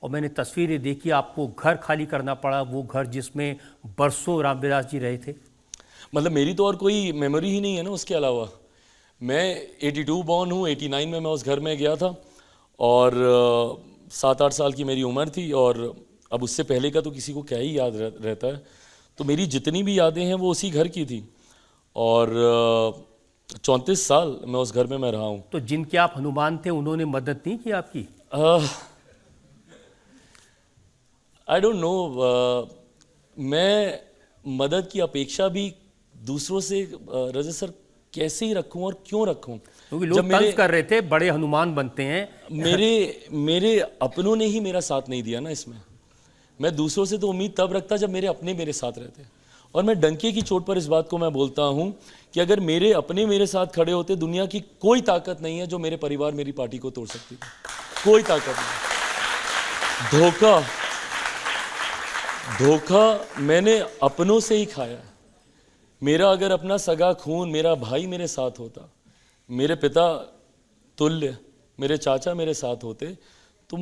और मैंने तस्वीरें देखी, आपको घर खाली करना पड़ा, वो घर जिसमें बरसों रामविलास जी रहे थे। मतलब मेरी तो और कोई मेमोरी ही नहीं है ना उसके अलावा। मैं 82 बॉर्न हूँ, 89 में मैं उस घर में गया था और 7-8 साल की मेरी उम्र थी, और अब उससे पहले का तो किसी को क्या ही याद रहता है। तो मेरी जितनी भी यादें हैं वो उसी घर की थी, और 34 साल मैं उस घर में मैं रहा हूँ। तो जिनके आप हनुमान थे उन्होंने मदद नहीं की आपकी? आई डोंट नो, मैं मदद की अपेक्षा भी दूसरों से रजत सर कैसे ही रखूं और क्यों रखूं, क्योंकि लोग तंज कर रहे थे, बड़े हनुमान बनते हैं। मेरे अपनों ने ही मेरा साथ नहीं दिया ना इसमें। मैं दूसरों से तो उम्मीद तब रखता जब मेरे अपने मेरे साथ रहते, और मैं डंके की चोट पर इस बात को मैं बोलता हूं कि अगर मेरे अपने मेरे साथ खड़े होते, दुनिया की कोई ताकत नहीं है जो मेरे परिवार मेरी पार्टी को तोड़ सकती थी। कोई ताकत नहीं। धोखा मैंने अपनों से ही खाया। मेरा अगर अपना सगा खून, मेरा भाई मेरे साथ होता, मेरे पिता तुल्य मेरे चाचा मेरे साथ होते, तो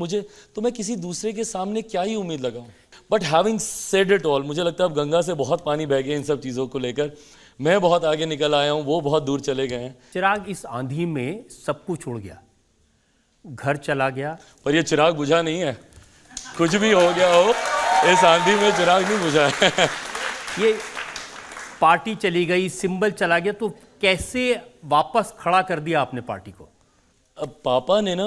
मैं किसी दूसरे के सामने क्या ही उम्मीद लगाऊं। But having said it all, मुझे लगता है अब गंगा से बहुत पानी बह गया इन सब चीज़ों को लेकर। मैं बहुत आगे निकल आया हूं, वो बहुत दूर चले गए हैं। चिराग, इस आंधी में सब कुछ उड़ गया, घर चला गया, पर ये चिराग बुझा नहीं है। कुछ भी हो गया हो, इस आंधी में चिराग नहीं बुझा है। ये पार्टी चली गई, सिंबल चला गया, तो कैसे वापस खड़ा कर दिया आपने पार्टी को? अब पापा ने ना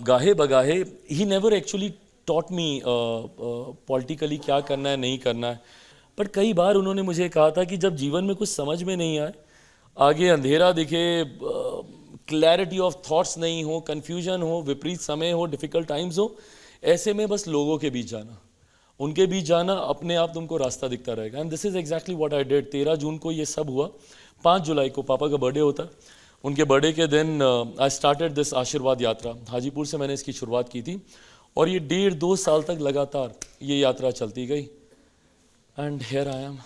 गाहे बगाहे, he never actually taught me politically क्या करना है नहीं करना है, बट कई बार उन्होंने मुझे कहा था कि जब जीवन में कुछ समझ में नहीं आए, आगे अंधेरा दिखे, क्लैरिटी ऑफ थॉट्स नहीं हो, कन्फ्यूजन हो, विपरीत समय हो, डिफ़िकल्ट टाइम्स हो, ऐसे में बस लोगों के बीच जाना, उनके बीच जाना, अपने आप तुमको रास्ता दिखता रहेगा। And this is exactly what I did. 13 जून को ये सब हुआ। 5 जुलाई को पापा का बर्थडे होता, उनके बर्थडे के दिन आई स्टार्टेड दिस आशीर्वाद यात्रा। हाजीपुर से मैंने इसकी शुरुआत की थी, और ये 1.5-2 साल तक लगातार ये यात्रा चलती गई, एंड हियर आई एम।